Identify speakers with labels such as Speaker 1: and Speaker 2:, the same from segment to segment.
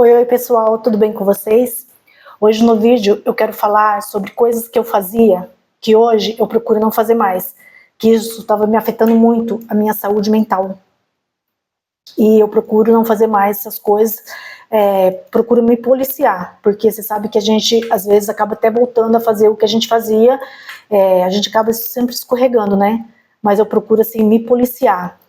Speaker 1: Oi, pessoal, tudo bem com vocês? Hoje no vídeo eu quero falar sobre coisas que eu fazia, que hoje eu procuro não fazer mais, que isso estava me afetando muito a minha saúde mental. E eu procuro não fazer mais essas coisas, procuro me policiar, porque você sabe que a gente às vezes acaba até voltando a fazer o que a gente fazia, a gente acaba sempre escorregando, né? Mas eu procuro assim me policiar.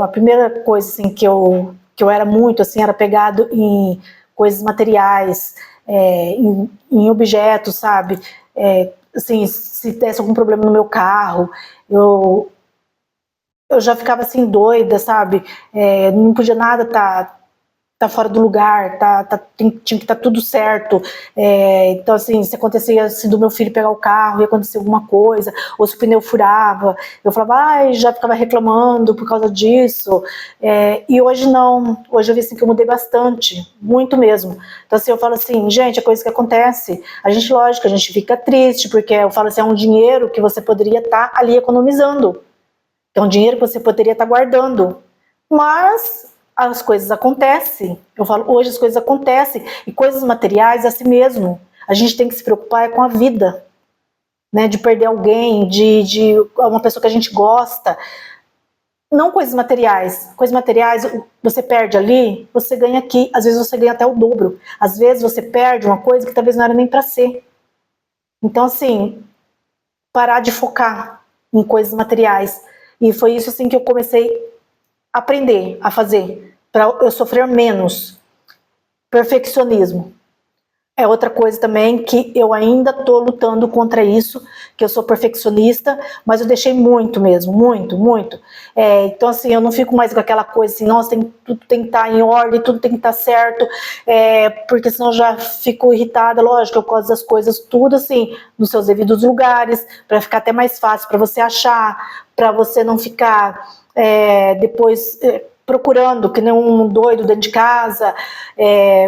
Speaker 1: A primeira coisa assim que eu era muito assim, era pegado em coisas materiais, em objetos, sabe? Assim, se desse algum problema no meu carro, eu já ficava assim doida, sabe? Não podia nada tá fora do lugar, tinha que estar tudo certo. Então assim, se acontecia assim, do meu filho pegar o carro e acontecer alguma coisa, ou se o pneu furava, eu falava, ai, já ficava reclamando por causa disso. E hoje não, hoje eu vi assim que eu mudei bastante, muito mesmo. Então assim, eu falo assim, gente, é coisa que acontece. A gente, lógico, a gente fica triste, porque eu falo assim, é um dinheiro que você poderia estar ali economizando. É um dinheiro que você poderia estar guardando. Mas as coisas acontecem. Eu falo, hoje as coisas acontecem. E coisas materiais é assim mesmo. A gente tem que se preocupar com a vida. Né? De perder alguém, de uma pessoa que a gente gosta. Não coisas materiais. Coisas materiais, você perde ali, você ganha aqui. Às vezes você ganha até o dobro. Às vezes você perde uma coisa que talvez não era nem para ser. Então, assim, parar de focar em coisas materiais. E foi isso assim que eu comecei a aprender a fazer, para eu sofrer menos. Perfeccionismo é outra coisa também que eu ainda estou lutando contra isso, que eu sou perfeccionista, mas eu deixei muito mesmo, muito. Então assim, eu não fico mais com aquela coisa assim, nossa, tudo tem que estar em ordem, tudo tem que estar certo, porque senão eu já fico irritada, lógico, eu gosto das coisas tudo assim, nos seus devidos lugares, para ficar até mais fácil para você achar, para você não ficar depois procurando que nem um doido dentro de casa,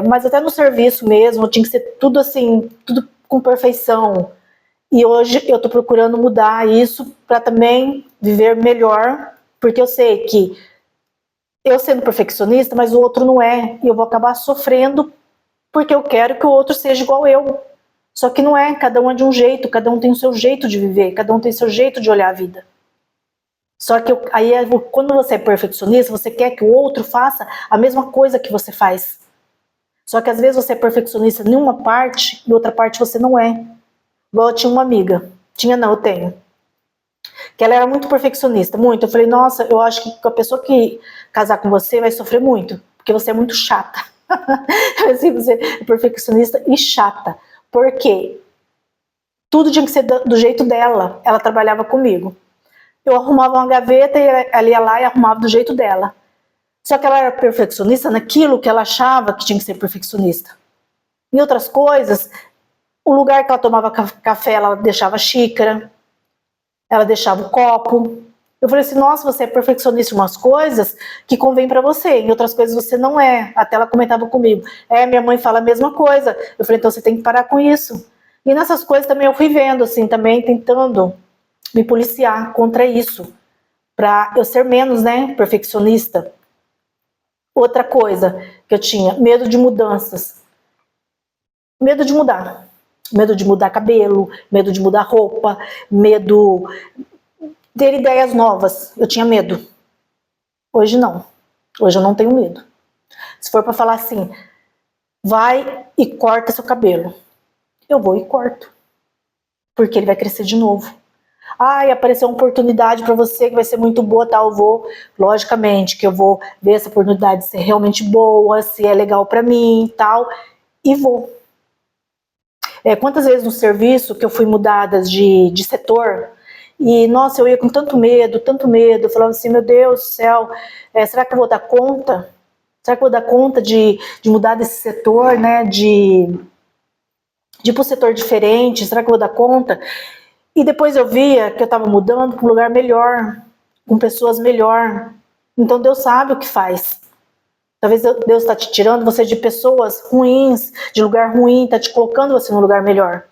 Speaker 1: mas até no serviço mesmo, tinha que ser tudo assim, tudo com perfeição. E hoje eu tô procurando mudar isso para também viver melhor, porque eu sei que eu sendo perfeccionista, mas o outro não é, e eu vou acabar sofrendo porque eu quero que o outro seja igual eu. Só que não é, cada um é de um jeito, cada um tem o seu jeito de viver, cada um tem o seu jeito de olhar a vida. Só que aí, quando você é perfeccionista, você quer que o outro faça a mesma coisa que você faz. Só que às vezes você é perfeccionista em uma parte e outra parte você não é. Igual eu tinha uma amiga, eu tenho, que ela era muito perfeccionista, muito. Eu falei, nossa, eu acho que a pessoa que casar com você vai sofrer muito, porque você é muito chata. Assim, você é perfeccionista e chata. Por quê? Tudo tinha que ser do jeito dela. Ela trabalhava comigo. Eu arrumava uma gaveta e ela ia lá e arrumava do jeito dela. Só que ela era perfeccionista naquilo que ela achava que tinha que ser perfeccionista. Em outras coisas, o lugar que ela tomava café, ela deixava xícara, ela deixava o copo. Eu falei assim, nossa, você é perfeccionista em umas coisas que convém para você, em outras coisas você não é. Até ela comentava comigo, minha mãe fala a mesma coisa. Eu falei, então você tem que parar com isso. E nessas coisas também eu fui vendo, assim, também tentando me policiar contra isso, para eu ser menos, né, perfeccionista. Outra coisa que eu tinha, medo de mudanças. Medo de mudar. Medo de mudar cabelo, medo de mudar roupa, medo de ter ideias novas. Eu tinha medo. Hoje não. Hoje eu não tenho medo. Se for para falar assim, vai e corta seu cabelo. Eu vou e corto. Porque ele vai crescer de novo. Apareceu uma oportunidade para você que vai ser muito boa, tá? Eu vou, logicamente, que eu vou ver essa oportunidade ser realmente boa, se é legal para mim e tal, e vou. Quantas vezes no serviço que eu fui mudada de setor, e nossa, eu ia com tanto medo, eu falava assim, meu Deus do céu, será que eu vou dar conta? Será que eu vou dar conta de mudar desse setor, né, de ir para um setor diferente, será que eu vou dar conta? E depois eu via que eu estava mudando para um lugar melhor, com pessoas melhor. Então Deus sabe o que faz. Talvez Deus está te tirando você de pessoas ruins, de lugar ruim, está te colocando você num lugar melhor.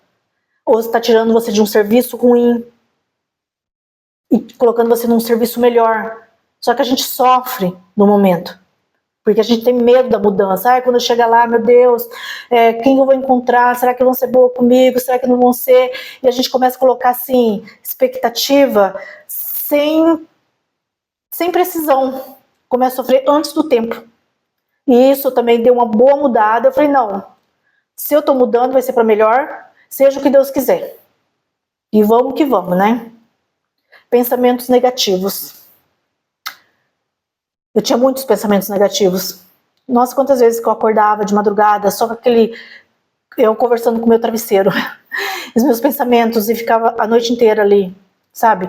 Speaker 1: Ou está tirando você de um serviço ruim e colocando você num serviço melhor. Só que a gente sofre no momento. Porque a gente tem medo da mudança. Ai, quando eu chegar lá, meu Deus, quem eu vou encontrar? Será que vão ser boa comigo? Será que não vão ser? E a gente começa a colocar, assim, expectativa sem precisão. Começa a sofrer antes do tempo. E isso também deu uma boa mudada. Eu falei, não, se eu tô mudando, vai ser para melhor, seja o que Deus quiser. E vamos que vamos, né? Pensamentos negativos. Eu tinha muitos pensamentos negativos. Nossa, quantas vezes que eu acordava de madrugada, só com eu conversando com o meu travesseiro, os meus pensamentos, e ficava a noite inteira ali, sabe?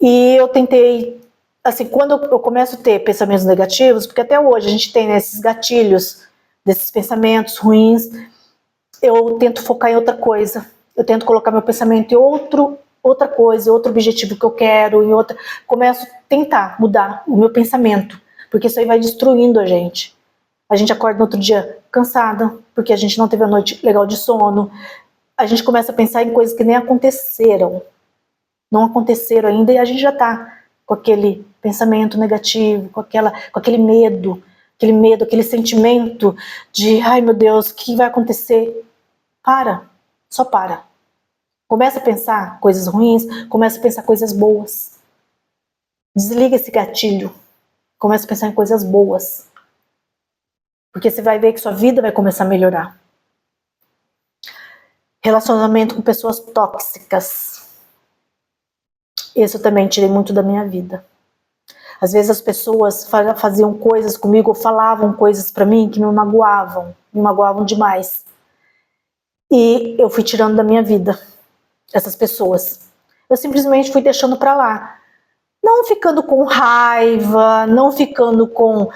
Speaker 1: E eu tentei, assim, quando eu começo a ter pensamentos negativos, porque até hoje a gente tem, né, esses gatilhos desses pensamentos ruins, eu tento focar em outra coisa. Eu tento colocar meu pensamento em outra coisa, outro objetivo que eu quero, começo a tentar mudar o meu pensamento, porque isso aí vai destruindo a gente. A gente acorda no outro dia cansada, porque a gente não teve a noite legal de sono. A gente começa a pensar em coisas que nem aconteceram. Não aconteceram ainda e a gente já tá com aquele pensamento negativo, com aquele medo, aquele sentimento de, ai meu Deus, o que vai acontecer? Para, só para. Começa a pensar coisas ruins, começa a pensar coisas boas. Desliga esse gatilho, começa a pensar em coisas boas. Porque você vai ver que sua vida vai começar a melhorar. Relacionamento com pessoas tóxicas. Esse eu também tirei muito da minha vida. Às vezes as pessoas faziam coisas comigo, ou falavam coisas pra mim que me magoavam demais. E eu fui tirando da minha vida essas pessoas. Eu simplesmente fui deixando pra lá. Não ficando com raiva, não ficando com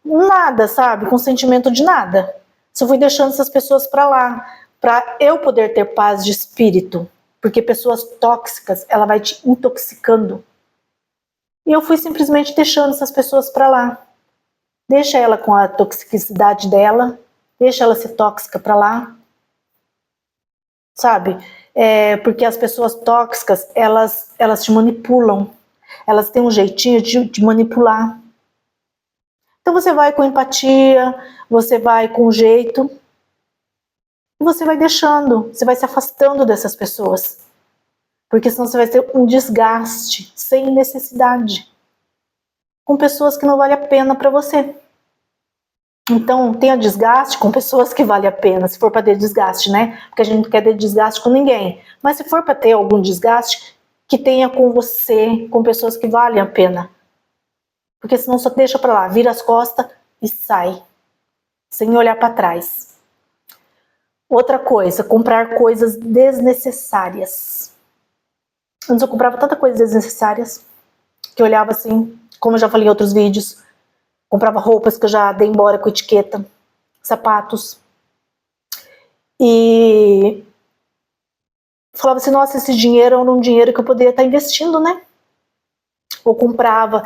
Speaker 1: nada, sabe? Com sentimento de nada. Só fui deixando essas pessoas pra lá, pra eu poder ter paz de espírito. Porque pessoas tóxicas, ela vai te intoxicando. E eu fui simplesmente deixando essas pessoas pra lá. Deixa ela com a toxicidade dela, deixa ela ser tóxica pra lá. Sabe? Porque as pessoas tóxicas, elas te manipulam. Elas têm um jeitinho de manipular. Então você vai com empatia, você vai com jeito, e você vai deixando, você vai se afastando dessas pessoas. Porque senão você vai ter um desgaste sem necessidade, com pessoas que não vale a pena para você. Então tenha desgaste com pessoas que vale a pena, se for para ter desgaste, né? Porque a gente não quer ter desgaste com ninguém. Mas se for para ter algum desgaste, que tenha com você, com pessoas que valem a pena. Porque senão só deixa para lá, vira as costas e sai, sem olhar para trás. Outra coisa, comprar coisas desnecessárias. Antes eu comprava tanta coisa desnecessárias, que eu olhava assim, como eu já falei em outros vídeos, comprava roupas que eu já dei embora com etiqueta, sapatos, e falava assim, nossa, esse dinheiro era um dinheiro que eu poderia estar investindo, né? Ou comprava,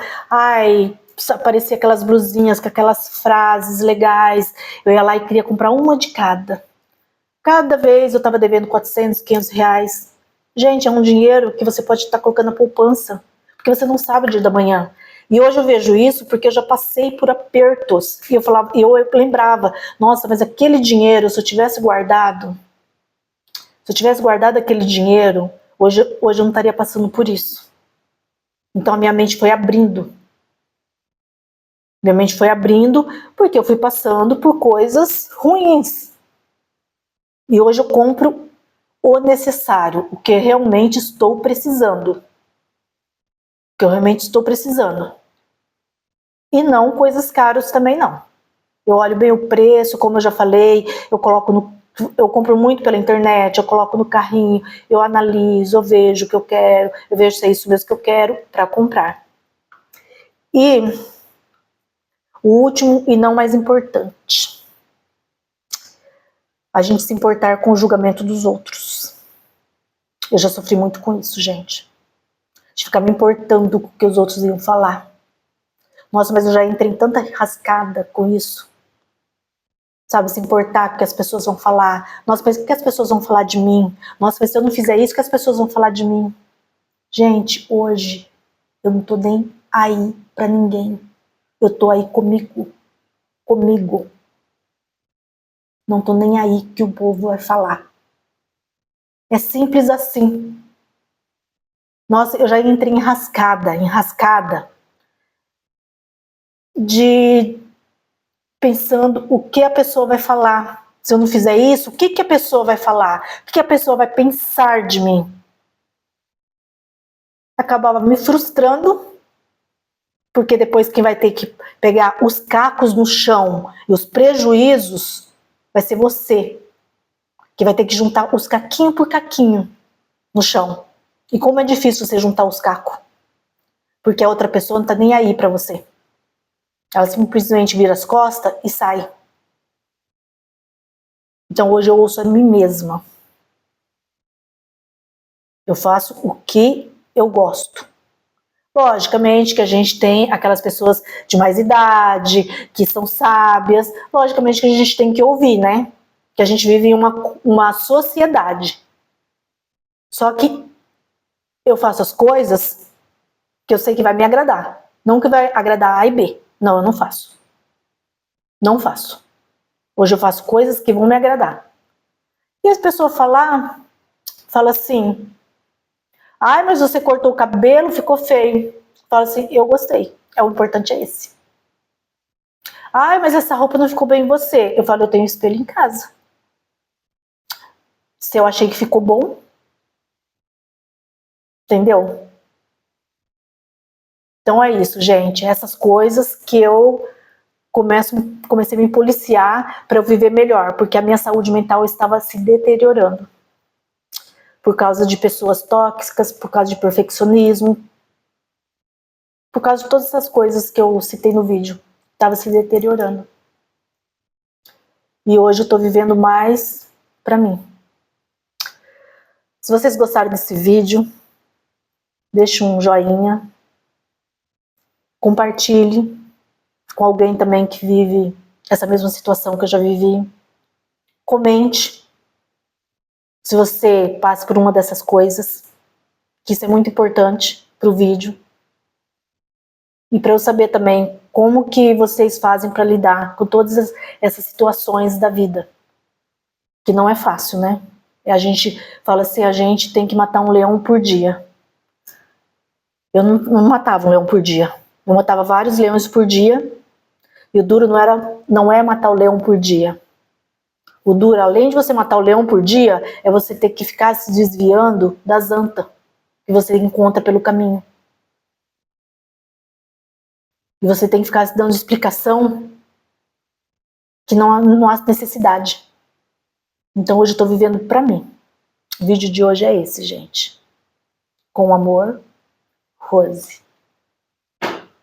Speaker 1: aparecia aquelas blusinhas com aquelas frases legais, eu ia lá e queria comprar uma de cada. Cada vez eu estava devendo 400, 500 reais. Gente, é um dinheiro que você pode estar colocando na poupança, porque você não sabe o dia da manhã. E hoje eu vejo isso porque eu já passei por apertos. E eu lembrava, nossa, mas aquele dinheiro, se eu tivesse guardado aquele dinheiro, hoje eu não estaria passando por isso. Então a minha mente foi abrindo. Minha mente foi abrindo porque eu fui passando por coisas ruins. E hoje eu compro o necessário, o que realmente estou precisando. O que eu realmente estou precisando. E não coisas caras também não. Eu olho bem o preço, como eu já falei, eu compro muito pela internet, eu coloco no carrinho, eu analiso, eu vejo o que eu quero, eu vejo se é isso mesmo que eu quero para comprar. E o último e não mais importante, a gente se importar com o julgamento dos outros. Eu já sofri muito com isso, gente. De ficar me importando com o que os outros iam falar. Nossa, mas eu já entrei em tanta rascada com isso. Sabe, se importar com o que as pessoas vão falar. Nossa, mas o que as pessoas vão falar de mim? Nossa, mas se eu não fizer isso, o que as pessoas vão falar de mim? Gente, hoje eu não tô nem aí pra ninguém. Eu tô aí comigo. comigo. Não tô nem aí que o povo vai falar. É simples assim. Nossa, eu já entrei enrascada de pensando o que a pessoa vai falar. Se eu não fizer isso, o que a pessoa vai falar? O que a pessoa vai pensar de mim? Acabava me frustrando, porque depois quem vai ter que pegar os cacos no chão e os prejuízos vai ser você, que vai ter que juntar os caquinho por caquinho no chão. E como é difícil você juntar os cacos, porque a outra pessoa não tá nem aí pra você. Ela simplesmente vira as costas e sai. Então hoje eu ouço a mim mesma. Eu faço o que eu gosto. Logicamente que a gente tem aquelas pessoas de mais idade, que são sábias, logicamente que a gente tem que ouvir, né? Que a gente vive em uma sociedade. Só que eu faço as coisas que eu sei que vai me agradar. Não que vai agradar A e B. Não, eu não faço. Não faço. Hoje eu faço coisas que vão me agradar. E as pessoas falam assim, ai, mas você cortou o cabelo, ficou feio. Fala assim, eu gostei. O importante é esse. Ai, mas essa roupa não ficou bem em você. Eu falo, eu tenho espelho em casa. Se eu achei que ficou bom, entendeu? Então é isso, gente. Essas coisas que eu comecei a me policiar para eu viver melhor, porque a minha saúde mental estava se deteriorando. Por causa de pessoas tóxicas, por causa de perfeccionismo, por causa de todas essas coisas que eu citei no vídeo. Estava se deteriorando. E hoje eu estou vivendo mais para mim. Se vocês gostaram desse vídeo, deixe um joinha, compartilhe com alguém também que vive essa mesma situação que eu já vivi. Comente se você passa por uma dessas coisas, que isso é muito importante para o vídeo. E para eu saber também como que vocês fazem para lidar com todas essas situações da vida. Que não é fácil, né? A gente fala assim, a gente tem que matar um leão por dia. Eu não matava um leão por dia. Eu matava vários leões por dia. E o duro não é matar o leão por dia. O duro, além de você matar o leão por dia, é você ter que ficar se desviando das antas que você encontra pelo caminho. E você tem que ficar se dando explicação que não há necessidade. Então hoje eu tô vivendo pra mim. O vídeo de hoje é esse, gente. Com amor, Rose.